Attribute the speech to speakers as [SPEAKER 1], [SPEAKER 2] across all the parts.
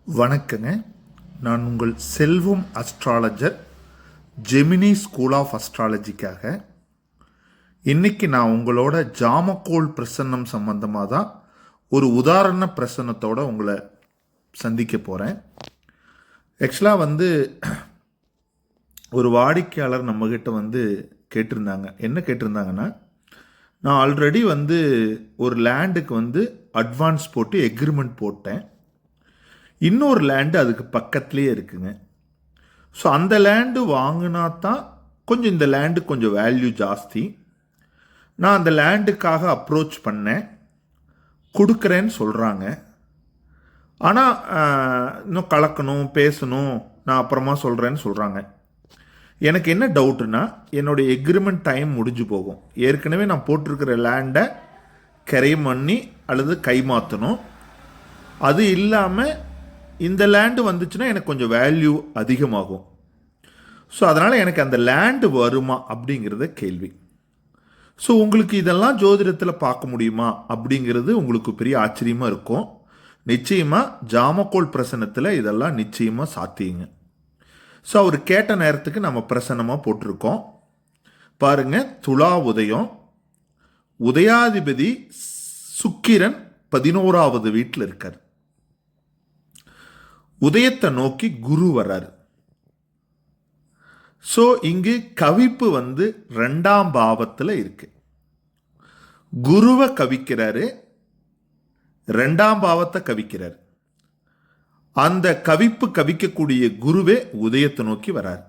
[SPEAKER 1] வணக்கங்க. நான் உங்கள் செல்வம் அஸ்ட்ராலஜர், ஜெமினி ஸ்கூல் ஆஃப் அஸ்ட்ராலஜிக்காக. இன்றைக்கி நான் உங்களோட ஜாமக்கோள் பிரசன்னம் சம்பந்தமாக தான் ஒரு உதாரண பிரசன்னத்தோடு உங்களை சந்திக்க போகிறேன். ஆக்சுவலாக ஒரு வாடிக்கையாளர் நம்மக்கிட்ட கேட்டிருந்தாங்க. என்ன கேட்டிருந்தாங்கன்னா, நான் ஆல்ரெடி ஒரு லேண்டுக்கு அட்வான்ஸ் போட்டு எக்ரிமெண்ட் போட்டேன். இன்னொரு லேண்டு அதுக்கு பக்கத்துலேயே இருக்குங்க. ஸோ அந்த லேண்டு வாங்கினா தான் இந்த லேண்டு கொஞ்சம் வேல்யூ ஜாஸ்தி. நான் அந்த லேண்டுக்காக அப்ரோச் பண்ணேன், கொடுக்குறேன்னு சொல்கிறாங்க. ஆனால் இன்னும் கலக்கணும், பேசணும், நான் அப்புறமா சொல்கிறேன்னு சொல்கிறாங்க. எனக்கு என்ன டவுட்டுன்னா, என்னுடைய எக்ரிமெண்ட் டைம் முடிஞ்சு போகும். ஏற்கனவே நான் போட்டிருக்கிற லேண்டை கரையம் பண்ணி அல்லது கைமாற்றணும். அது இல்லாமல் இந்த லேண்டு வந்துச்சுன்னா எனக்கு கொஞ்சம் வேல்யூ அதிகமாகும். ஸோ அதனால் எனக்கு அந்த லேண்டு வருமா அப்படிங்கிறத கேள்வி. ஸோ உங்களுக்கு இதெல்லாம் ஜோதிடத்தில் பார்க்க முடியுமா அப்படிங்கிறது உங்களுக்கு பெரிய ஆச்சரியமாக இருக்கும். நிச்சயமாக ஜாமக்கோள் பிரசனத்தில் இதெல்லாம் நிச்சயமாக சாத்தியுங்க. ஸோ அவர் கேட்ட நேரத்துக்கு நம்ம பிரசனமாக போட்டிருக்கோம். பாருங்கள், துலா உதயம், உதயாதிபதி சுக்கிரன் 11வது வீட்டில் இருக்கார். உதயத்தை நோக்கி குரு வர்றாரு. ஸோ இங்கு கவிப்பு 2ஆம் பாவத்தில் இருக்கு. குருவை கவிக்கிறாரு, 2ஆம் பாவத்தை கவிக்கிறார். அந்த கவிக்கக்கூடிய குருவே உதயத்தை நோக்கி வர்றார்.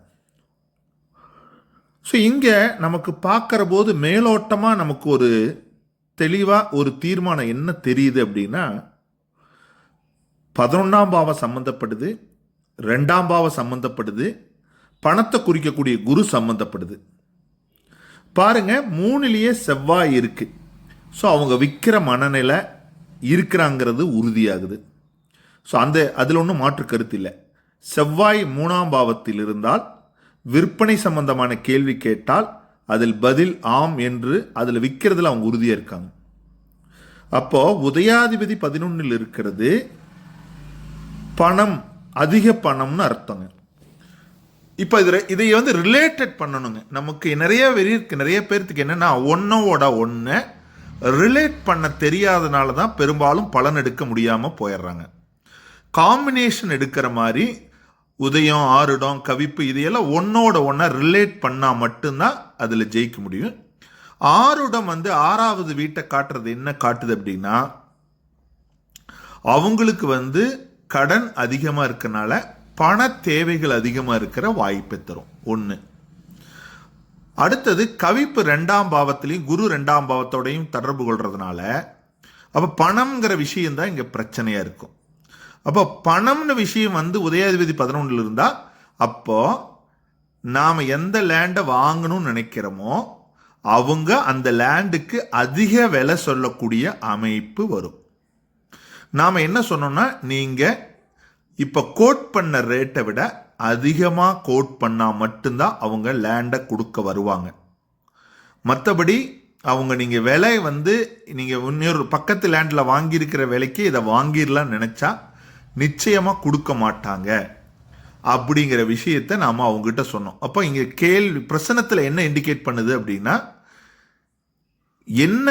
[SPEAKER 1] ஸோ இங்கே நமக்கு பார்க்குற போது மேலோட்டமாக நமக்கு ஒரு தெளிவாக ஒரு தீர்மானம் என்ன தெரியுது அப்படின்னா, 11ஆம் பாவம் சம்மந்தப்படுது, 2ஆம் பாவம் சம்மந்தப்படுது, பணத்தை குறிக்கக்கூடிய குரு சம்மந்தப்படுது. பாருங்க, 3லேயே செவ்வாய் இருக்கு. ஸோ அவங்க விற்கிற மனநிலை இருக்கிறாங்கிறது உறுதியாகுது. ஸோ அதில் ஒன்றும் மாற்று கருத்து இல்லை. செவ்வாய் 3ஆம் பாவத்தில் இருந்தால் விற்பனை சம்பந்தமான கேள்வி கேட்டால் அதில் பதில் ஆம் என்று அதில் விற்கிறதுல அவங்க உறுதியாக இருக்காங்க. அப்போ உதயாதிபதி 11ல் இருக்கிறது பணம், அதிக பணம்னு அர்த்தங்க. இப்போ இதை ரிலேட்டட் பண்ணணுங்க. நமக்கு நிறைய பேர்த்துக்கு என்னன்னா, ஒன்னோட ஒன்றை ரிலேட் பண்ண தெரியாதனால தான் பெரும்பாலும் பலன் எடுக்க முடியாமல் போயிடுறாங்க. காம்பினேஷன் எடுக்கிற மாதிரி உதயம், ஆருடம், கவிப்பு இதையெல்லாம் ஒன்னோட ஒன்றை ரிலேட் பண்ணால் மட்டும்தான் அதில் ஜெயிக்க முடியும். ஆருடம் 6வது வீட்டை காட்டுறது என்ன காட்டுது அப்படின்னா, அவங்களுக்கு கடன் அதிகமாக இருக்கனால பண தேவைகள் அதிகமாக இருக்கிற வாய்ப்பை தரும். ஒன்று. அடுத்தது, கவிப்பு 2ஆம் பாவத்திலையும் குரு 2ஆம் பாவத்தோடையும் தொடர்பு கொள்றதுனால அப்போ பணம்ங்கிற விஷயம்தான் இங்கே பிரச்சனையாக இருக்கும். அப்போ பணம்னு விஷயம் உதயாதிபதி 11ல் இருந்தால், அப்போ நாம் எந்த லேண்டை வாங்கணும்னு நினைக்கிறோமோ அவங்க அந்த லேண்டுக்கு அதிக விலை சொல்லக்கூடிய அமைப்பு வரும். நாம் என்ன சொன்னோம்னா, நீங்கள் இப்போ கோட் பண்ண ரேட்டை விட அதிகமாக கோட் பண்ணால் மட்டும்தான் அவங்க லேண்டை கொடுக்க வருவாங்க. மற்றபடி அவங்க நீங்கள் விலை நீங்கள் இன்னொரு பக்கத்து லேண்டில் வாங்கியிருக்கிற விலைக்கு இதை வாங்கிடலான்னு நினச்சா நிச்சயமாக கொடுக்க மாட்டாங்க அப்படிங்கிற விஷயத்தை நாம் அவங்ககிட்ட சொன்னோம். அப்போ இங்கே பிரசனத்தில் என்ன இண்டிகேட் பண்ணுது அப்படின்னா, என்ன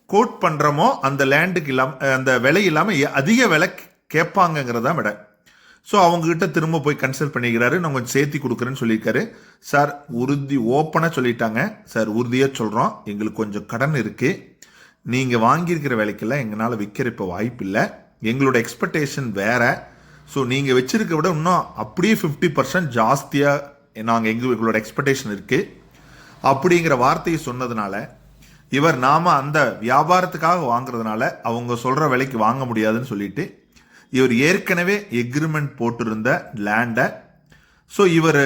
[SPEAKER 1] கோட் பண்ணுறோமோ அந்த லேண்டுக்கு இல்லாமல், அந்த விலை இல்லாமல் அதிக விலை கேட்பாங்கங்கிறதா விட. ஸோ அவங்ககிட்ட திரும்ப போய் கன்சல்ட் பண்ணிக்கிறாரு. நான் கொஞ்சம் சேர்த்தி கொடுக்குறேன்னு சொல்லியிருக்காரு. சார் உறுதி ஓப்பனாக சொல்லிட்டாங்க. சார் உறுதியாக சொல்கிறோம், எங்களுக்கு கொஞ்சம் கடன் இருக்குது, நீங்கள் வாங்கியிருக்கிற விலைக்கெல்லாம் எங்களால் விற்கிற இப்போ வாய்ப்பு இல்லை, எங்களோட எக்ஸ்பெக்டேஷன் வேறு. ஸோ நீங்கள் வச்சிருக்க விட இன்னும் அப்படியே 50% ஜாஸ்தியாக எங்களோட எக்ஸ்பெக்டேஷன் இருக்குது அப்படிங்கிற வார்த்தையை சொன்னதுனால, இவர் நாம் அந்த வியாபாரத்துக்காக வாங்குறதுனால அவங்க சொல்கிற விலைக்கு வாங்க முடியாதுன்னு சொல்லிட்டு இவர் ஏற்கனவே எக்ரிமெண்ட் போட்டிருந்த லேண்டை இவர்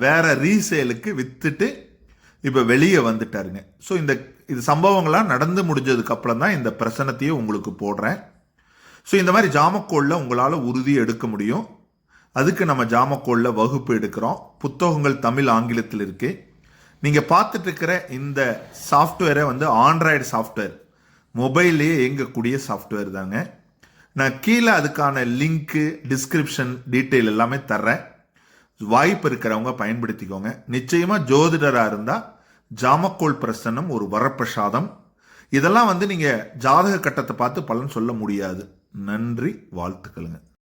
[SPEAKER 1] வேற ரீசேலுக்கு விற்றுட்டு இப்போ வெளியே வந்துட்டாருங்க. ஸோ இது சம்பவங்கள்லாம் நடந்து முடிஞ்சதுக்கு அப்புறம் தான் இந்த பிரசனத்தையே உங்களுக்கு போடுறேன். ஸோ இந்த மாதிரி ஜாமக்கோளில் உங்களால் உறுதி எடுக்க முடியும். அதுக்கு நம்ம ஜாமக்கோளில் வகுப்பு எடுக்கிறோம். புத்தகங்கள் தமிழ், ஆங்கிலத்தில் இருக்குது. நீங்கள் பார்த்துட்டு இருக்கிற இந்த சாஃப்ட்வேரை ஆண்ட்ராய்டு சாஃப்ட்வேர், மொபைல்லையே இயங்கக்கூடிய சாஃப்ட்வேர் தாங்க. நான் கீழே அதுக்கான லிங்க்கு டிஸ்கிரிப்ஷன் டீட்டெயில் எல்லாமே தர்றேன். வாய்ப்பு இருக்கிறவங்க பயன்படுத்திக்கோங்க. நிச்சயமா ஜோதிடராக இருந்தால் ஜாமக்கோல் பிரசன்னம் ஒரு வரப்பிரசாதம். இதெல்லாம் நீங்க ஜாதக கட்டத்தை பார்த்து பலன் சொல்ல முடியாது. நன்றி, வாழ்த்துக்களுங்க.